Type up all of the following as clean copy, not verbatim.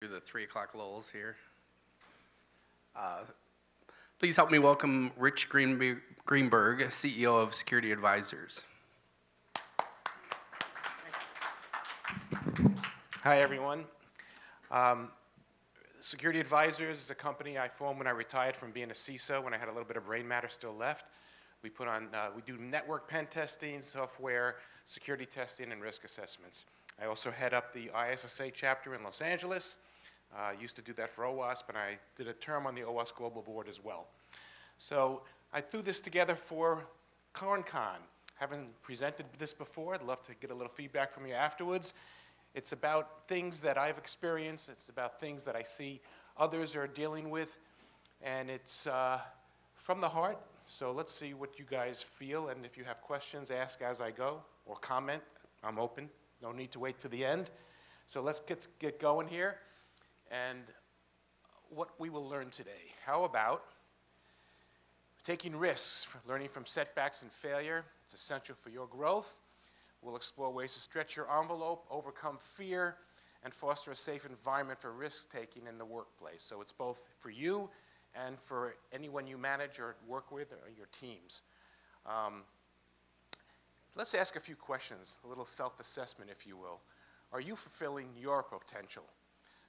Do the 3 o'clock lulls here. Uh, Please help me welcome Rich Greenberg, CEO of Security Advisors. Hi, everyone. Security Advisors is a company I formed when I retired from being a CISO, when I had a little bit of brain matter still left. We do network pen testing, software, security testing, and risk assessments. I also head up the ISSA chapter in Los Angeles. Used to do that for OWASP, and I did a term on the OWASP Global Board as well. So I threw this together for ConCon. Haven't presented this before. I'd love to get a little feedback from you afterwards. It's about things that I've experienced. It's about things that I see others are dealing with. And it's from the heart. So let's see what you guys feel. And if you have questions, ask as I go or comment. I'm open. No need to wait to the end. So let's get going here. And what we will learn today. How about taking risks, learning from setbacks and failure? It's essential for your growth. We'll explore ways to stretch your envelope, overcome fear, and foster a safe environment for risk-taking in the workplace. So it's both for you and for anyone you manage or work with or your teams. Let's ask a few questions, a little self-assessment, if you will. Are you fulfilling your potential?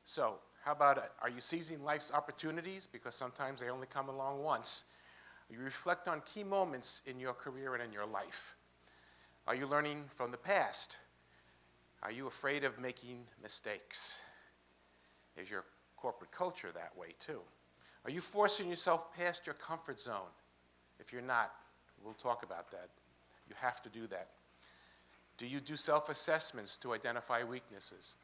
So how about, are you seizing life's opportunities? Because sometimes they only come along once. You reflect on key moments in your career and in your life. Are you learning from the past? Are you afraid of making mistakes? Is your corporate culture that way too? Are you forcing yourself past your comfort zone? If you're not, we'll talk about that. You have to do that. Do you do self-assessments to identify weaknesses?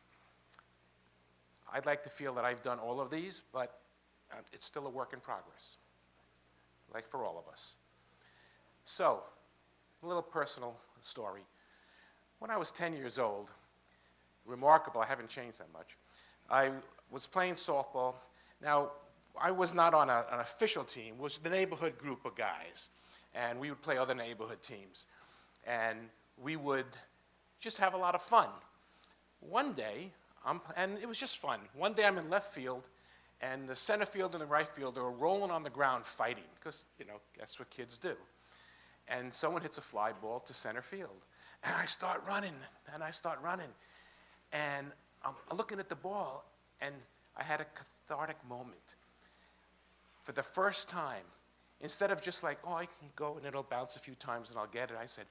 I'd like to feel that I've done all of these, but it's still a work in progress, like for all of us. So, a little personal story. When I was 10 years old, remarkable, I haven't changed that much, I was playing softball. Now, I was not on an official team. It was the neighborhood group of guys, and we would play other neighborhood teams. And we would just have a lot of fun. One day, and it was just fun. One day I'm in left field, and the center field and the right field are rolling on the ground fighting, because, you know, that's what kids do. And someone hits a fly ball to center field. And I start running, and I'm looking at the ball, and I had a cathartic moment. For the first time, instead of just like, oh, I can go and it'll bounce a few times and I'll get it, I said,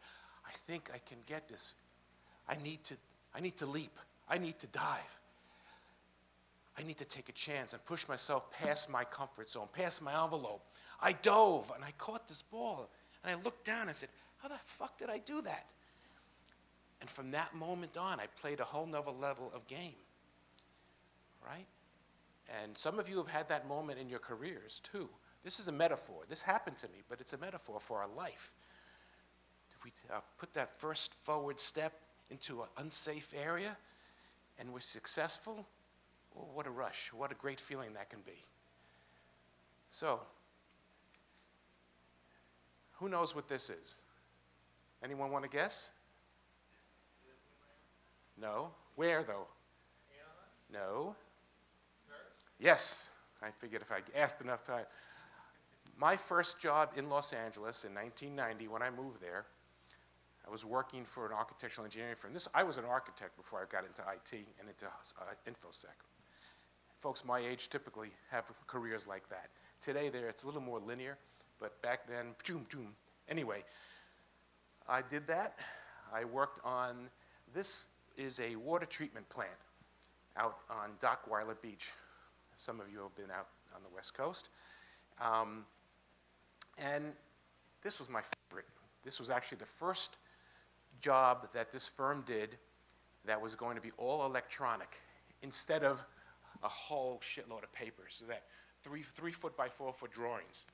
I think I can get this. I need to leap. I need to dive. I need to take a chance and push myself past my comfort zone, past my envelope. I dove, and I caught this ball. And I looked down and said, how the fuck did I do that? And from that moment on, I played a whole nother level of game, right? And some of you have had that moment in your careers, too. This is a metaphor. This happened to me, but it's a metaphor for our life. If we put that first forward step into an unsafe area, and we're successful, well, what a rush. What a great feeling that can be. So, who knows what this is? Anyone want to guess? No. Where, though? No. Yes. I figured if I asked enough time. My first job in Los Angeles in 1990, when I moved there, I was working for an architectural engineering firm. I was an architect before I got into IT and into InfoSec. Folks my age typically have careers like that. Today, it's a little more linear, but back then, anyway, I did that. I worked on, this is a water treatment plant out on Dockweiler Beach. Some of you have been out on the West Coast. And this was my favorite. This was actually the first job that this firm did that was going to be all electronic instead of a whole shitload of papers. So that 3 foot by 4 foot drawings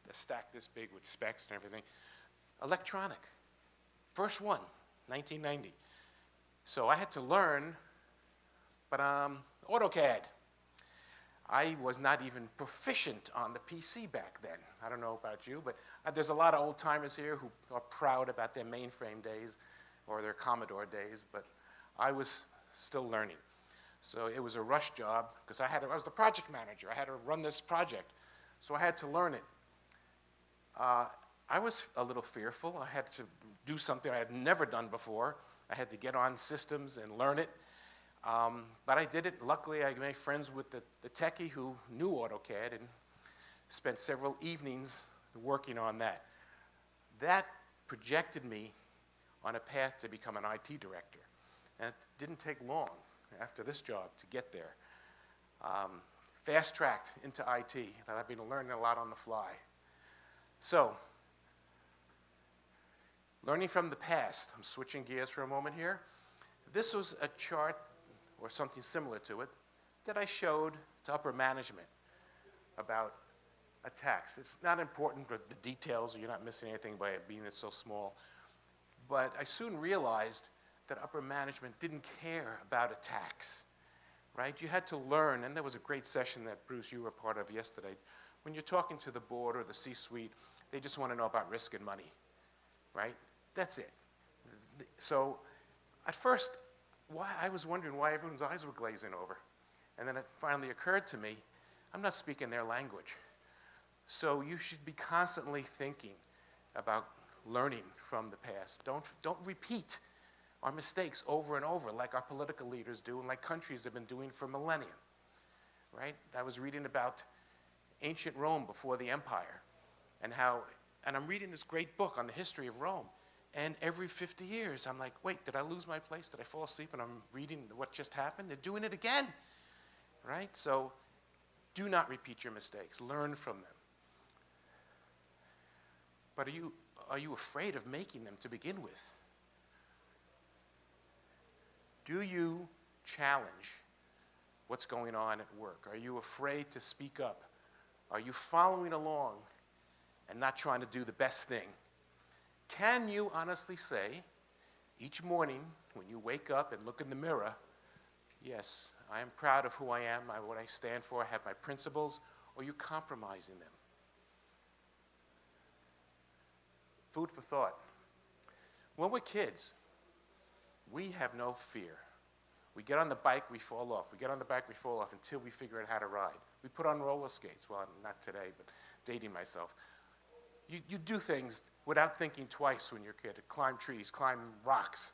that stacked this big with specs and everything. Electronic. First one, 1990. So I had to learn, but AutoCAD. I was not even proficient on the PC back then. I don't know about you, but there's a lot of old timers here who are proud about their mainframe days or their Commodore days, but I was still learning. So it was a rush job because I was the project manager. I had to run this project. So I had to learn it. I was a little fearful. I had to do something I had never done before. I had to get on systems and learn it. But I did it. Luckily, I made friends with the techie who knew AutoCAD and spent several evenings working on that. That projected me on a path to become an IT director. And it didn't take long after this job to get there. Fast-tracked into IT, and I've been learning a lot on the fly. So, learning from the past, I'm switching gears for a moment here. This was a chart, or something similar to it, that I showed to upper management about attacks. It's not important for the details, or you're not missing anything by it being so small. But I soon realized that upper management didn't care about attacks, right? You had to learn, and there was a great session that, Bruce, you were part of yesterday. When you're talking to the board or the C-suite, they just want to know about risk and money, right? That's it. So at first, I was wondering why everyone's eyes were glazing over. And then it finally occurred to me, I'm not speaking their language. So you should be constantly thinking about learning from the past. Don't repeat our mistakes over and over like our political leaders do and like countries have been doing for millennia, right? I was reading about ancient Rome before the empire and I'm reading this great book on the history of Rome, and every 50 years I'm like, wait, did I lose my place? Did I fall asleep? And I'm reading what just happened. They're doing it again, right? So do not repeat your mistakes. Learn from them. But are you afraid of making them to begin with? Do you challenge what's going on at work? Are you afraid to speak up? Are you following along and not trying to do the best thing? Can you honestly say, each morning when you wake up and look in the mirror, yes, I am proud of who I am, what I stand for, I have my principles, or are you compromising them? Food for thought. When we're kids, we have no fear. We get on the bike, we fall off. We get on the bike, we fall off until we figure out how to ride. We put on roller skates. Well, not today, but dating myself. You do things without thinking twice when you're a kid. Climb trees, climb rocks,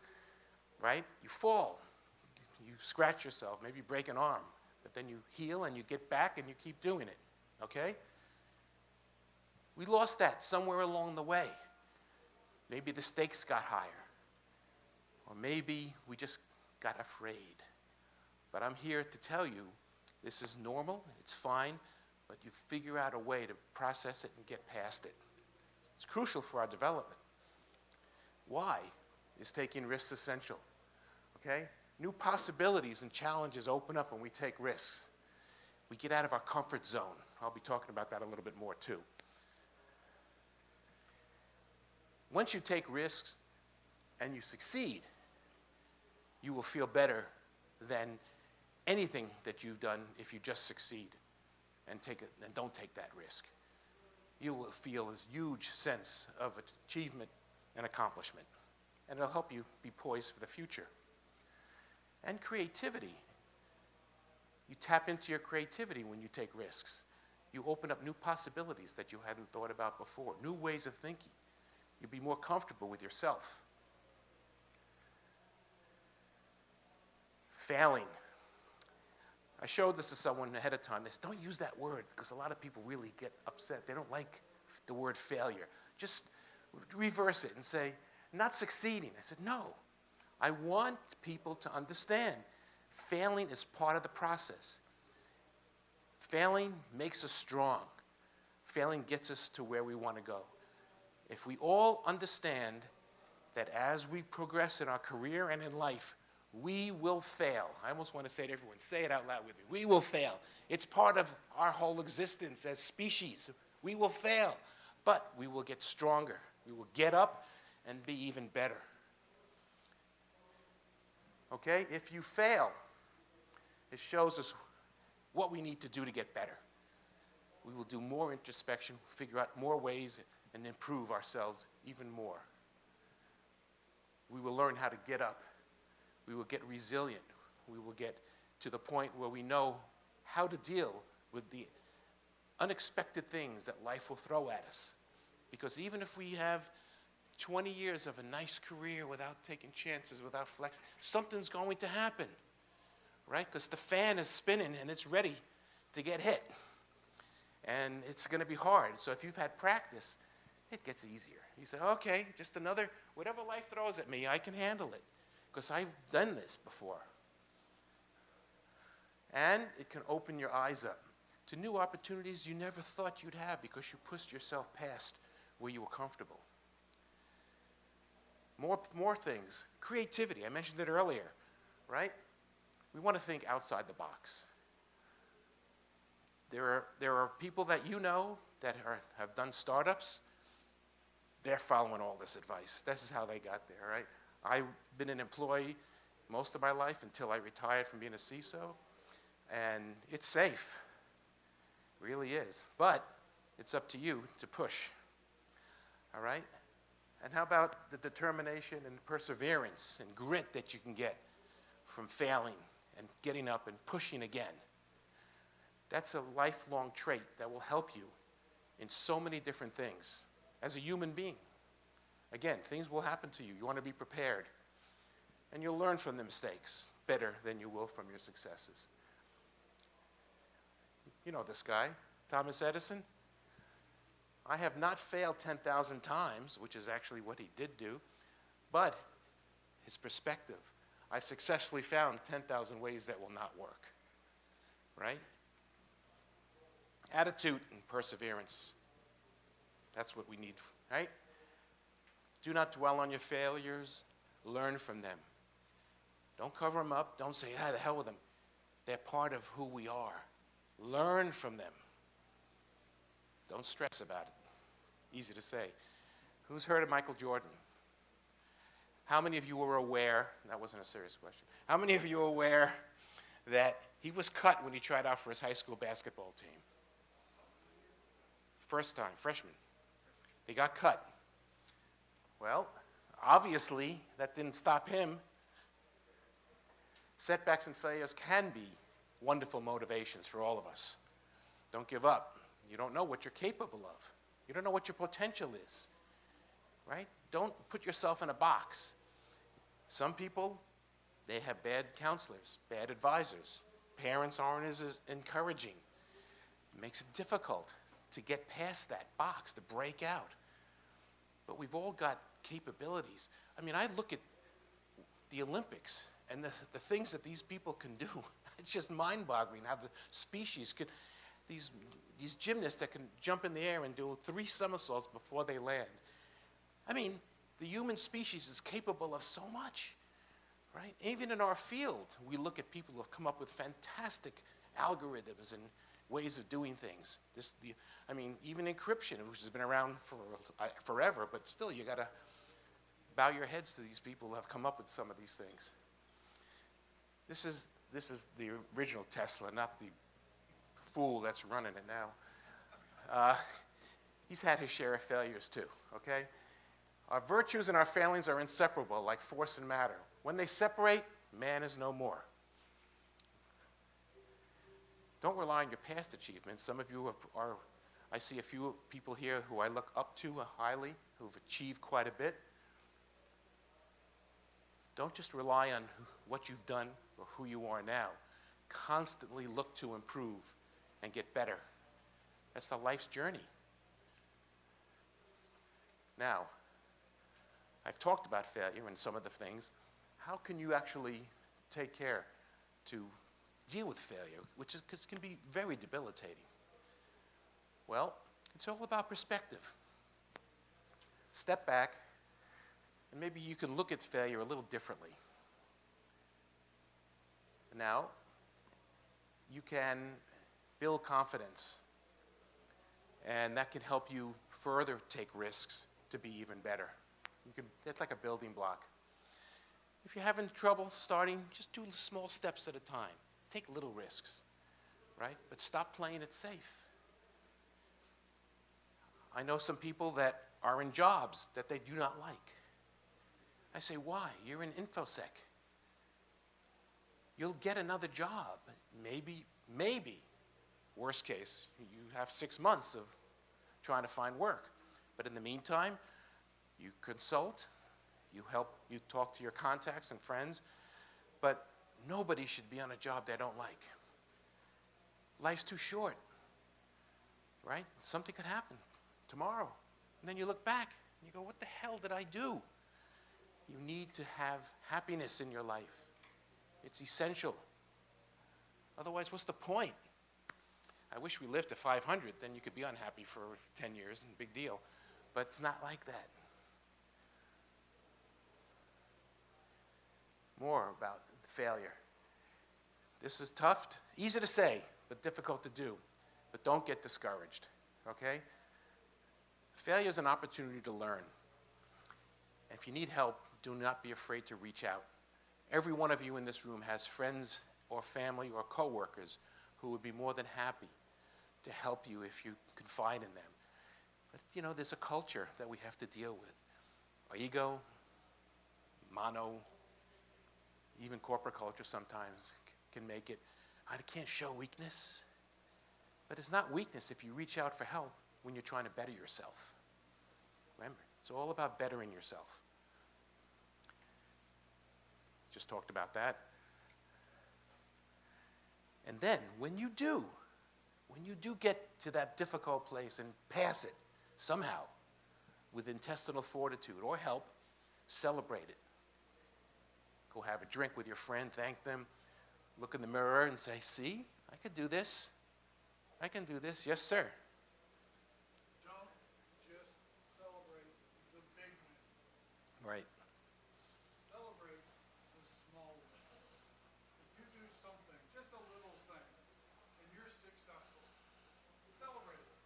right? You fall. You scratch yourself, maybe break an arm, but then you heal and you get back and you keep doing it, okay? We lost that somewhere along the way. Maybe the stakes got higher. Or maybe we just got afraid. But I'm here to tell you, this is normal, it's fine, but you figure out a way to process it and get past it. It's crucial for our development. Why is taking risks essential? Okay? New possibilities and challenges open up when we take risks. We get out of our comfort zone. I'll be talking about that a little bit more too. Once you take risks and you succeed, you will feel better than anything that you've done if you just succeed and don't take that risk. You will feel this huge sense of achievement and accomplishment, and it'll help you be poised for the future. And creativity. You tap into your creativity when you take risks. You open up new possibilities that you hadn't thought about before, new ways of thinking. You'll be more comfortable with yourself. Failing. I showed this to someone ahead of time. They said, don't use that word, because a lot of people really get upset. They don't like the word failure. Just reverse it and say, not succeeding. I said, no. I want people to understand failing is part of the process. Failing makes us strong. Failing gets us to where we want to go. If we all understand that as we progress in our career and in life, we will fail. I almost want to say to everyone, say it out loud with me. We will fail. It's part of our whole existence as species. We will fail, but we will get stronger. We will get up and be even better. Okay? If you fail, it shows us what we need to do to get better. We will do more introspection, figure out more ways, and improve ourselves even more. We will learn how to get up. We will get resilient. We will get to the point where we know how to deal with the unexpected things that life will throw at us. Because even if we have 20 years of a nice career without taking chances, without flex, something's going to happen, right? Because the fan is spinning and it's ready to get hit. And it's going to be hard. So if you've had practice, it gets easier. You say, okay, just another, whatever life throws at me, I can handle it. Because I've done this before. And it can open your eyes up to new opportunities you never thought you'd have because you pushed yourself past where you were comfortable. More things. Creativity, I mentioned it earlier, right? We want to think outside the box. There are people that you know that have done startups. They're following all this advice. This is how they got there, right? I've been an employee most of my life until I retired from being a CISO, and it's safe. It really is. But it's up to you to push, all right? And how about the determination and perseverance and grit that you can get from failing and getting up and pushing again? That's a lifelong trait that will help you in so many different things as a human being. Again, things will happen to you. You want to be prepared. And you'll learn from the mistakes better than you will from your successes. You know this guy, Thomas Edison. I have not failed 10,000 times, which is actually what he did do, but his perspective. I've successfully found 10,000 ways that will not work, right? Attitude and perseverance. That's what we need, right? Do not dwell on your failures. Learn from them. Don't cover them up. Don't say, the hell with them. They're part of who we are. Learn from them. Don't stress about it. Easy to say. Who's heard of Michael Jordan? How many of you were aware, that wasn't a serious question, how many of you are aware that he was cut when he tried out for his high school basketball team? First time, freshman. He got cut. Well, obviously, that didn't stop him. Setbacks and failures can be wonderful motivations for all of us. Don't give up. You don't know what you're capable of. You don't know what your potential is, right? Don't put yourself in a box. Some people, they have bad counselors, bad advisors. Parents aren't as encouraging. It makes it difficult to get past that box, to break out. But we've all got capabilities. I mean, I look at the Olympics and the things that these people can do. It's just mind-boggling how the species could, these gymnasts that can jump in the air and do 3 somersaults before they land. I mean, the human species is capable of so much, right? Even in our field, we look at people who have come up with fantastic algorithms and ways of doing things. I mean, even encryption, which has been around for forever, but still, you got to bow your heads to these people who have come up with some of these things. This is the original Tesla, not the fool that's running it now. He's had his share of failures too, okay? Our virtues and our failings are inseparable, like force and matter. When they separate, man is no more. Don't rely on your past achievements. Some of you I see a few people here who I look up to highly, who've achieved quite a bit. Don't just rely on what you've done or who you are now. Constantly look to improve and get better. That's the life's journey. Now, I've talked about failure and some of the things. How can you actually take care to deal with failure, which can be very debilitating? Well, it's all about perspective. Step back, and maybe you can look at failure a little differently. Now, you can build confidence, and that can help you further take risks to be even better. It's like a building block. If you're having trouble starting, just do small steps at a time. Take little risks, right? But stop playing it safe. I know some people that are in jobs that they do not like. I say, why? You're in InfoSec. you'll get another job. Maybe, worst case, you have 6 months of trying to find work. But in the meantime, you consult, you talk to your contacts and friends, but nobody should be on a job they don't like. Life's too short, right? Something could happen tomorrow. And then you look back and you go, what the hell did I do? You need to have happiness in your life. It's essential. Otherwise, what's the point? I wish we lived to 500, then you could be unhappy for 10 years, and big deal. But it's not like that. More about failure. This is tough, easy to say, but difficult to do. But don't get discouraged, okay? Failure is an opportunity to learn. If you need help, do not be afraid to reach out. Every one of you in this room has friends or family or coworkers who would be more than happy to help you if you confide in them. But you know, there's a culture that we have to deal with. Our ego, mono, even corporate culture sometimes can make it, I can't show weakness. But it's not weakness if you reach out for help when you're trying to better yourself. Remember, it's all about bettering yourself. Just talked about that. And then, when you do get to that difficult place and pass it somehow with intestinal fortitude or help, celebrate it. Go have a drink with your friend, thank them, look in the mirror and say, see, I could do this. I can do this. Yes, sir. Don't just celebrate the big wins. Right. Celebrate the small wins. If you do something, just a little thing, and you're successful, celebrate it.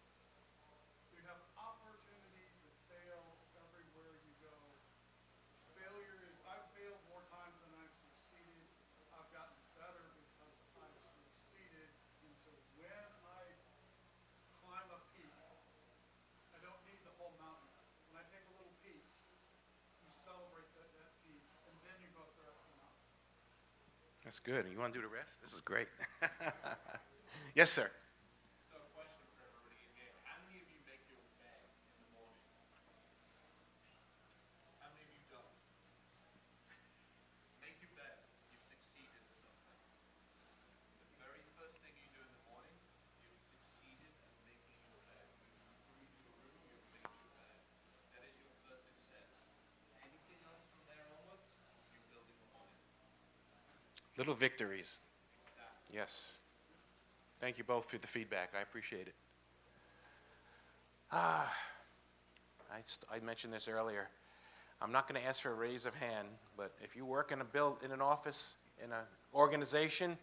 You have opportunity to fail everywhere you go. Failure is, I've failed more times than I've succeeded. I've gotten better because I've succeeded. And so when I climb a peak, I don't need the whole mountain. When I take a little peak, you celebrate that peak, and then you go up the rest of the mountain. That's good. You want to do the rest? This is great. Yes, sir. So a question for everybody in here. How many of you make your bed in the morning? How many of you don't? Make your bed. You've succeeded at something. The very first thing you do in the morning, you've succeeded at making your bed. You've improved your room, you've made your bed. That is your first success. Anything else from there onwards, you're building upon it. Little victories. Exactly. Yes. Thank you both for the feedback. I appreciate it. I mentioned this earlier. I'm not going to ask for a raise of hand, but if you work in an office, in an organization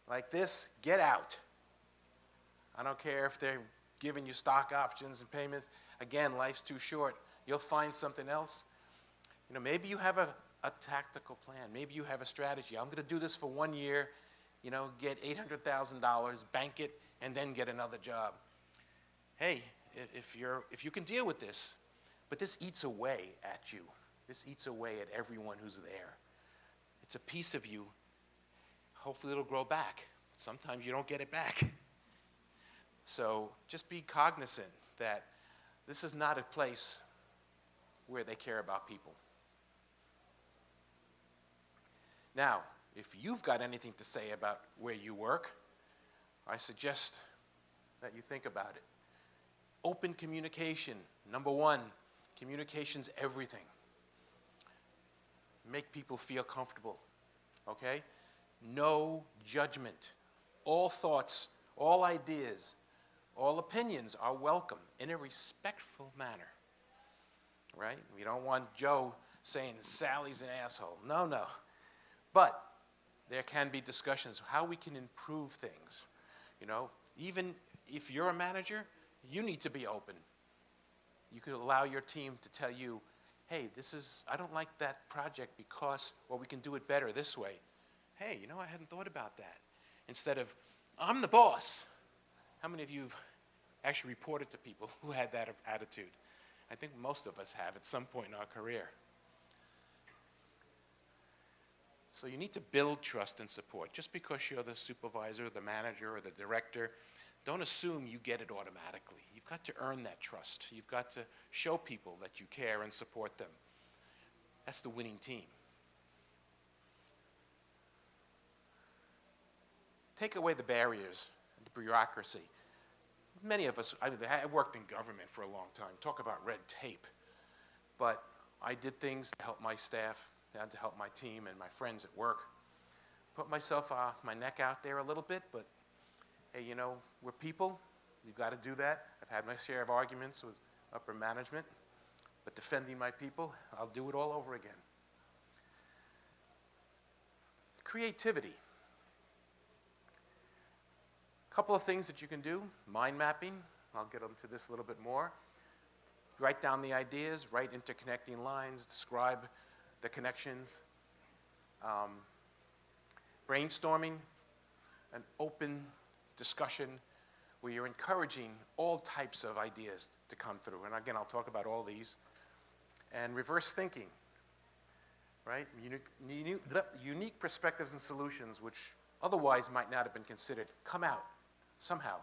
like this, get out. I don't care if they're giving you stock options and payments. Again, life's too short. You'll find something else. You know, maybe you have a tactical plan. Maybe you have a strategy. I'm going to do this for 1 year, you know, get $800,000, bank it, and then get another job. Hey, if you can deal with this, but this eats away at you. This eats away at everyone who's there. It's a piece of you. Hopefully it'll grow back. Sometimes you don't get it back. So just be cognizant that this is not a place where they care about people. Now, if you've got anything to say about where you work, I suggest that you think about it. Open communication. Number one, communication's everything. Make people feel comfortable, okay? No judgment. All thoughts, all ideas, all opinions are welcome in a respectful manner, right? We don't want Joe saying Sally's an asshole. No, no. But there can be discussions how we can improve things. You know, even if you're a manager, you need to be open. You could allow your team to tell you, hey, I don't like that project because, well, we can do it better this way. Hey, you know, I hadn't thought about that. Instead of, I'm the boss. How many of you have actually reported to people who had that attitude? I think most of us have at some point in our career. So you need to build trust and support. Just because you're the supervisor, the manager, or the director, don't assume you get it automatically. You've got to earn that trust. You've got to show people that you care and support them. That's the winning team. Take away the barriers, the bureaucracy. Many of us, I worked in government for a long time, talk about red tape. But I did things to help my staff, and to help my team and my friends at work. Put myself, my neck out there a little bit, but hey, you know, we're people. You've got to do that. I've had my share of arguments with upper management, but defending my people, I'll do it all over again. Creativity. A couple of things that you can do. Mind mapping. I'll get into this a little bit more. Write down the ideas, write interconnecting lines, describe the connections. Brainstorming, an open discussion where you're encouraging all types of ideas to come through. And again, I'll talk about all these. And reverse thinking, right? Unique perspectives and solutions which otherwise might not have been considered come out somehow.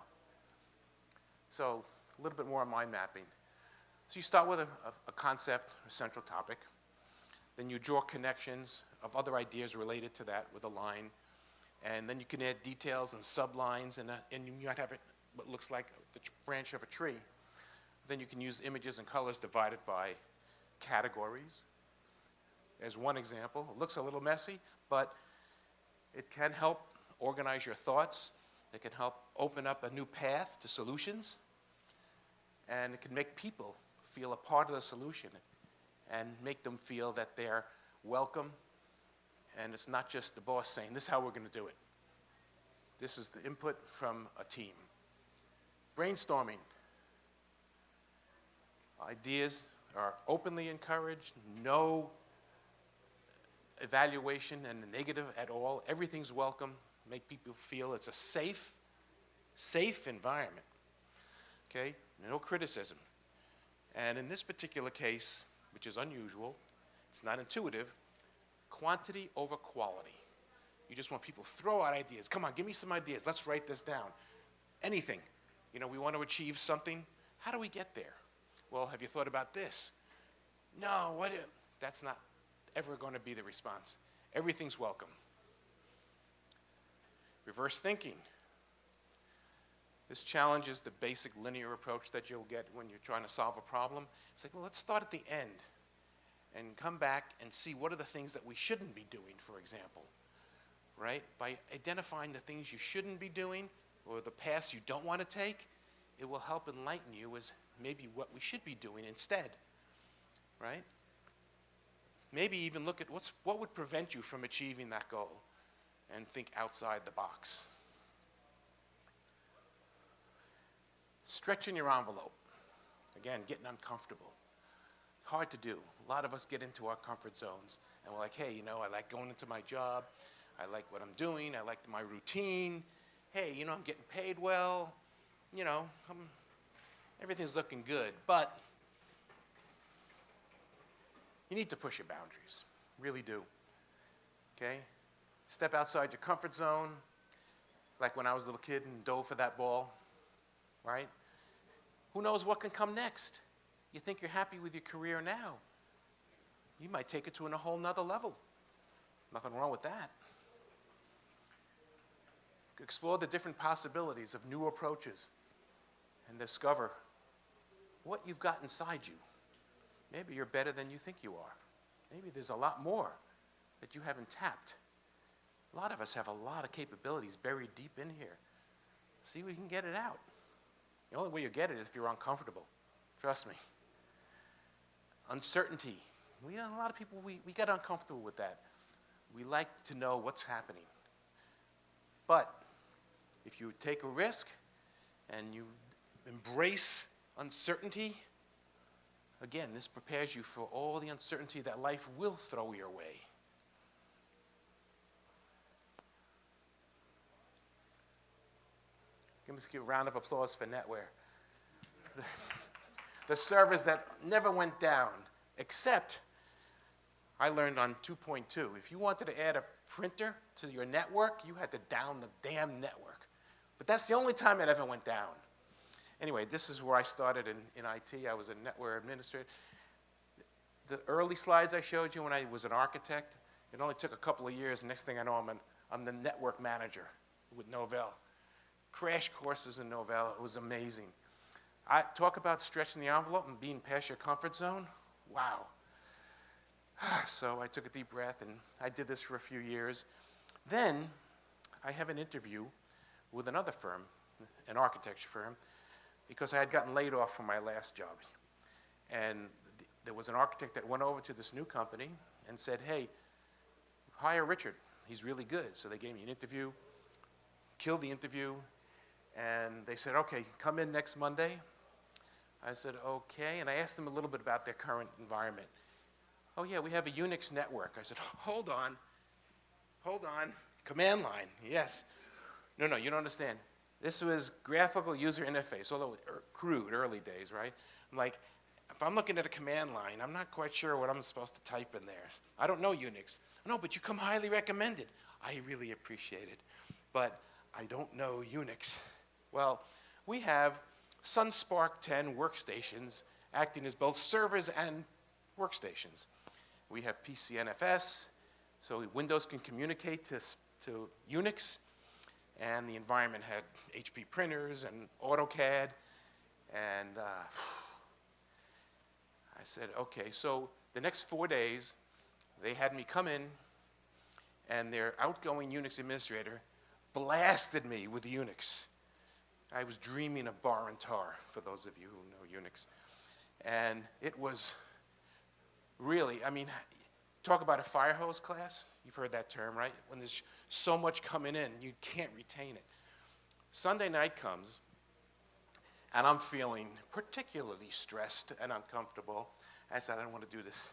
So a little bit more on mind mapping. So you start with a concept, a central topic. Then you draw connections of other ideas related to that with a line. And then you can add details and sublines, and you might have it what looks like the branch of a tree. Then you can use images and colors divided by categories. As one example, it looks a little messy, but it can help organize your thoughts. It can help open up a new path to solutions. And it can make people feel a part of the solution and make them feel that they're welcome. And it's not just the boss saying, this is how we're going to do it. This is the input from a team. Brainstorming. Ideas are openly encouraged, no evaluation and negative at all. Everything's welcome. Make people feel it's a safe environment. Okay? No criticism. And in this particular case, which is unusual, it's not intuitive, quantity over quality. You just want people to throw out ideas. Come on, give me some ideas. Let's write this down. Anything. You know, we want to achieve something. How do we get there? Well, have you thought about this? No, that's not ever going to be the response. Everything's welcome. Reverse thinking. This challenges the basic linear approach that you'll get when you're trying to solve a problem. It's like, well, let's start at the end and come back and see what are the things that we shouldn't be doing, for example, right? By identifying the things you shouldn't be doing or the paths you don't want to take, it will help enlighten you as maybe what we should be doing instead, right? Maybe even look at what would prevent you from achieving that goal and think outside the box. Stretching your envelope. Again, getting uncomfortable. It's hard to do. A lot of us get into our comfort zones and we're like, hey, you know, I like going into my job. I like what I'm doing. I like my routine. Hey, you know, I'm getting paid well. You know, everything's looking good. But you need to push your boundaries. Really do. Okay? Step outside your comfort zone. Like when I was a little kid and dove for that ball. Right? Who knows what can come next? You think you're happy with your career now. You might take it to a whole nother level. Nothing wrong with that. Explore the different possibilities of new approaches and discover what you've got inside you. Maybe you're better than you think you are. Maybe there's a lot more that you haven't tapped. A lot of us have a lot of capabilities buried deep in here. See if we can get it out. The only way you get it is if you're uncomfortable. Trust me. Uncertainty. A lot of people, we get uncomfortable with that. We like to know what's happening. But if you take a risk and you embrace uncertainty, again, this prepares you for all the uncertainty that life will throw your way. Let's give a round of applause for NetWare. The servers that never went down, except I learned on 2.2, if you wanted to add a printer to your network, you had to down the damn network. But that's the only time it ever went down. Anyway, this is where I started in IT. I was a network administrator. The early slides I showed you when I was an architect, it only took a couple of years. Next thing I know, I'm the network manager with Novell. Crash courses in Novell, it was amazing. I talk about stretching the envelope and being past your comfort zone. Wow. So I took a deep breath, and I did this for a few years. Then I have an interview with another firm, an architecture firm, because I had gotten laid off from my last job. And there was an architect that went over to this new company and said, hey, hire Richard. He's really good. So they gave me an interview, killed the interview, and they said, okay, come in next Monday. I said, okay, and I asked them a little bit about their current environment. Oh yeah, we have a Unix network. I said, hold on, command line, yes. No, you don't understand. This was graphical user interface, although crude, early days, right? I'm like, if I'm looking at a command line, I'm not quite sure what I'm supposed to type in there. I don't know Unix. No, but you come highly recommended. I really appreciate it, but I don't know Unix. Well, we have SunSpark 10 workstations acting as both servers and workstations. We have PCNFS, so Windows can communicate to Unix, and the environment had HP printers and AutoCAD, and I said, okay, so the next 4 days, they had me come in, and their outgoing Unix administrator blasted me with Unix. I was dreaming of bar and tar, for those of you who know Unix. And it was really, I mean, talk about a fire hose class. You've heard that term, right? When there's so much coming in, you can't retain it. Sunday night comes, and I'm feeling particularly stressed and uncomfortable. I said, I don't want to do this.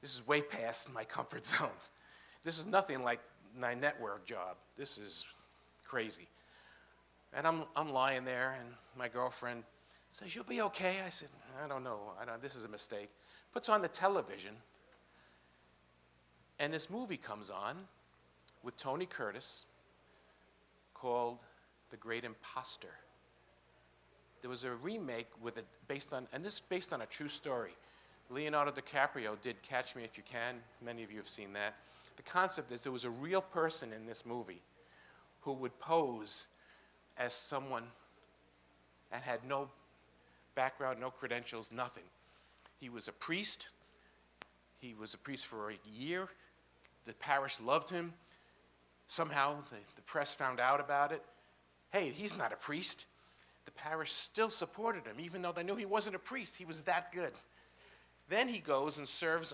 This is way past my comfort zone. This is nothing like my network job. This is crazy. And I'm lying there, and my girlfriend says, you'll be okay. I said, I don't know. This is a mistake. Puts on the television, and this movie comes on with Tony Curtis called The Great Imposter. There was a remake based on a true story. Leonardo DiCaprio did Catch Me If You Can. Many of you have seen that. The concept is there was a real person in this movie who would pose as someone and had no background, no credentials, nothing. He was a priest. He was a priest for a year. The parish loved him. Somehow the press found out about it. Hey, he's not a priest. The parish still supported him, even though they knew he wasn't a priest. He was that good. Then he goes and serves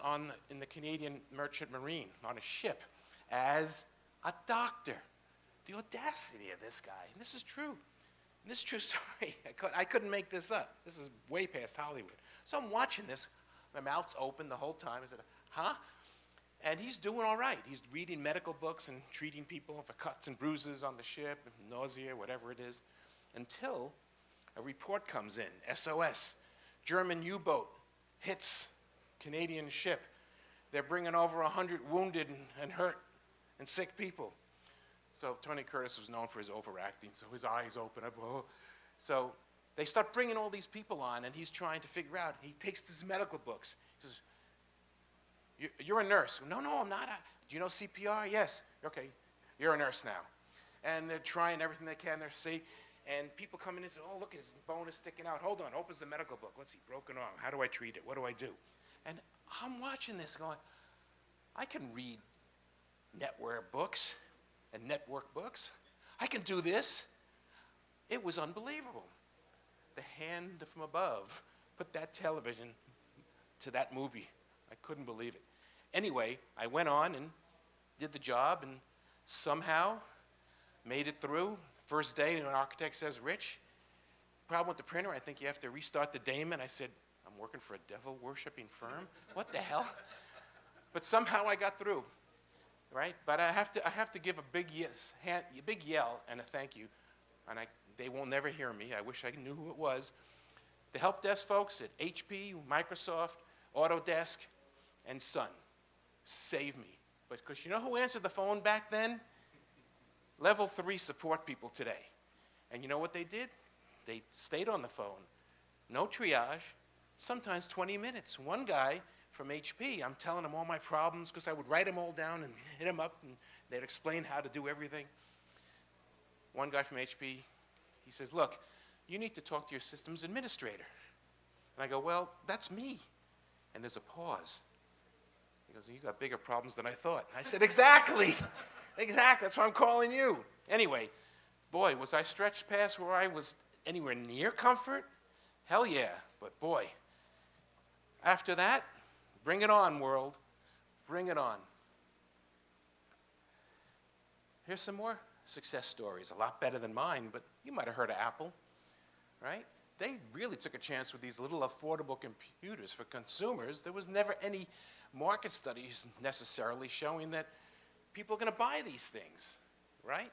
in the Canadian Merchant Marine on a ship as a doctor. The audacity of this guy. And this is true. And this is a true story. I couldn't make this up. This is way past Hollywood. So I'm watching this. My mouth's open the whole time. I said, huh? And he's doing all right. He's reading medical books and treating people for cuts and bruises on the ship, nausea, whatever it is, until a report comes in, SOS. German U-boat hits Canadian ship. They're bringing over 100 wounded and hurt and sick people. So Tony Curtis was known for his overacting, so his eyes open up. Oh. So they start bringing all these people on, and he's trying to figure out. He takes his medical books. He says, you're a nurse. No, I'm not. Do you know CPR? Yes. Okay, you're a nurse now. And they're trying everything they can. They're safe. And people come in and say, oh, look, his bone is sticking out. Hold on, opens the medical book. Let's see, broken arm. How do I treat it? What do I do? And I'm watching this going, I can read network books and network books. I can do this. It was unbelievable. The hand from above put that television to that movie. I couldn't believe it. Anyway, I went on and did the job and somehow made it through. First day, an architect says, Rich, problem with the printer, I think you have to restart the daemon. I said, I'm working for a devil-worshipping firm? What the hell? But somehow I got through, right? But I have to give a big yell and a thank you, and they will never hear me. I wish I knew who it was. The help desk folks at HP, Microsoft, Autodesk, and Sun. save me. Because you know who answered the phone back then? Level 3 support people today. And you know what they did? They stayed on the phone. No triage, sometimes 20 minutes. One guy from HP, I'm telling him all my problems because I would write them all down and hit them up, and they'd explain how to do everything. One guy from HP, he says, look, you need to talk to your systems administrator. And I go, well, that's me. And there's a pause. He goes, you got bigger problems than I thought. I said, exactly. Exactly, that's why I'm calling you. Anyway, boy, was I stretched past where I was anywhere near comfort? Hell yeah, but boy. After that, bring it on, world. Bring it on. Here's some more success stories, a lot better than mine, but you might have heard of Apple, right? They really took a chance with these little affordable computers for consumers. There was never any market studies necessarily showing that people are going to buy these things, right?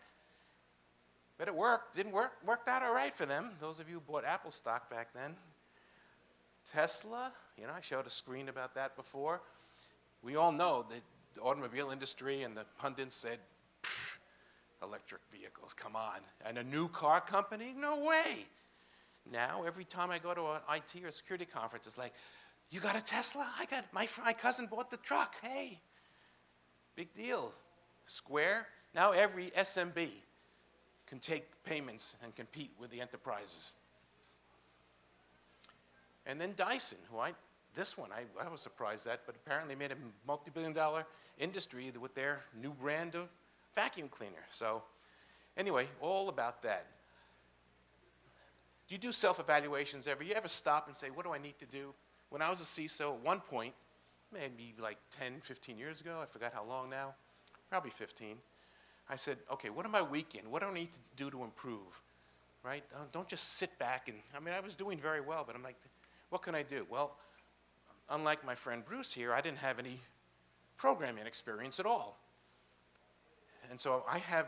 But it worked. Worked out all right for them, those of you who bought Apple stock back then. Tesla, you know, I showed a screen about that before. We all know that the automobile industry and the pundits said, electric vehicles, come on. And a new car company? No way. Now, every time I go to an IT or security conference, it's like, you got a Tesla? I got, my cousin bought the truck. Hey, big deal. Square, now every SMB can take payments and compete with the enterprises. And then Dyson, this one, I was surprised at, but apparently made a multi-billion-dollar industry with their new brand of vacuum cleaner. So anyway, all about that. Do you do self-evaluations ever? You ever stop and say, what do I need to do? When I was a CISO, at one point, maybe like 10, 15 years ago, I forgot how long now, probably 15, I said, okay, what am I weak in? What do I need to do to improve, right? Don't just sit back and, I was doing very well, but I'm like, what can I do? Well, unlike my friend Bruce here, I didn't have any programming experience at all. And so I have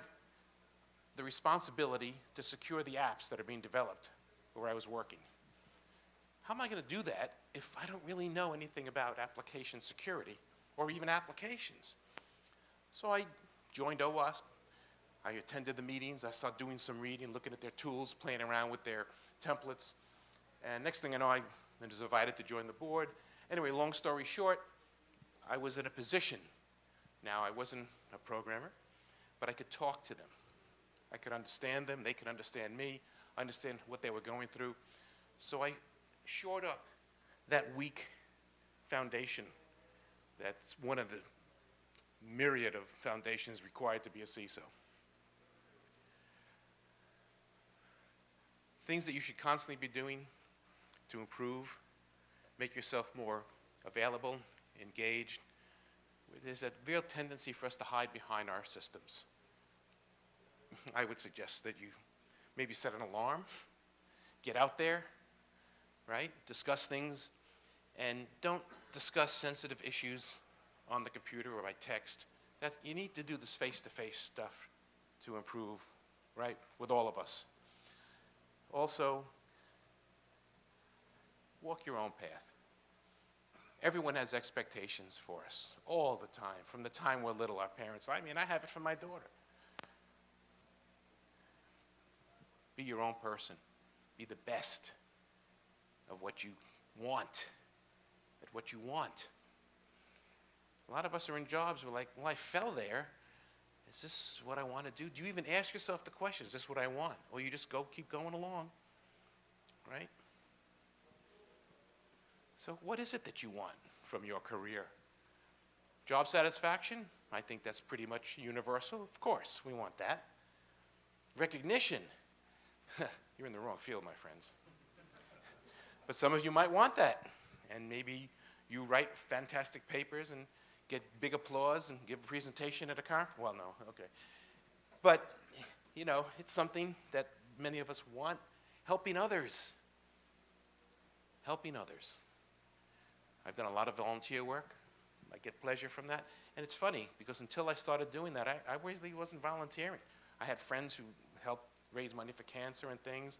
the responsibility to secure the apps that are being developed where I was working. How am I going to do that if I don't really know anything about application security or even applications? So I joined OWASP. I attended the meetings. I started doing some reading, looking at their tools, playing around with their templates. And next thing I know, I was invited to join the board. Anyway, long story short, I was in a position. Now, I wasn't a programmer, but I could talk to them. I could understand them. They could understand me, understand what they were going through. So I shored up that weak foundation. That's one of the myriad of foundations required to be a CISO. Things that you should constantly be doing to improve, make yourself more available, engaged. There's a real tendency for us to hide behind our systems. I would suggest that you maybe set an alarm, get out there, right? Discuss things, and don't discuss sensitive issues on the computer or by text. You need to do this face-to-face stuff to improve, right, with all of us. Also, walk your own path. Everyone has expectations for us all the time, from the time we're little, our parents. I have it from my daughter. Be your own person. Be the best of what you want, at what you want. A lot of us are in jobs, we're like, well, I fell there. Is this what I want to do? Do you even ask yourself the question, is this what I want? Or you just keep going along, right? So what is it that you want from your career? Job satisfaction? I think that's pretty much universal. Of course, we want that. Recognition? You're in the wrong field, my friends. But some of you might want that. And maybe you write fantastic papers and get big applause and give a presentation at a conference. Well, no, okay. But, you know, it's something that many of us want. Helping others. Helping others. I've done a lot of volunteer work. I get pleasure from that. And it's funny, because until I started doing that, I really wasn't volunteering. I had friends who helped raise money for cancer and things,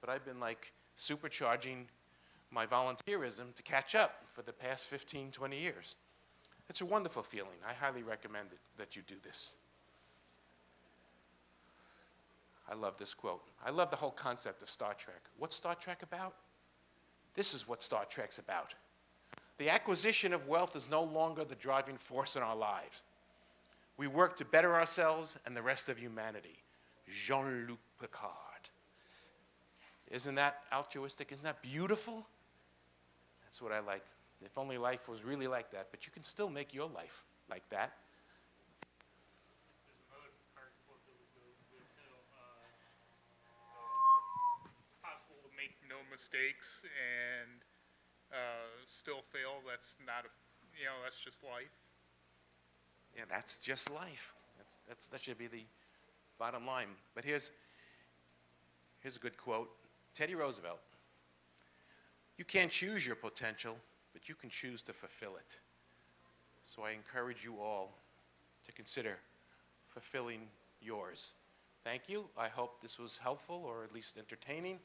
but I've been like supercharging my volunteerism to catch up for the past 15, 20 years. It's a wonderful feeling. I highly recommend it, that you do this. I love this quote. I love the whole concept of Star Trek. What's Star Trek about? This is what Star Trek's about. The acquisition of wealth is no longer the driving force in our lives. We work to better ourselves and the rest of humanity. Jean-Luc Picard. Isn't that altruistic? Isn't that beautiful? That's what I like. If only life was really like that, but you can still make your life like that. There's another card quote that would go good too. It's possible to make no mistakes and still fail. That's not that's just life. Yeah, that's just life. That should be the bottom line. But here's a good quote. Teddy Roosevelt. You can't choose your potential, but you can choose to fulfill it. So I encourage you all to consider fulfilling yours. Thank you. I hope this was helpful or at least entertaining.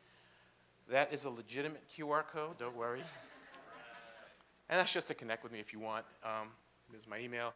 That is a legitimate QR code, don't worry. And that's just to connect with me if you want. There's my email.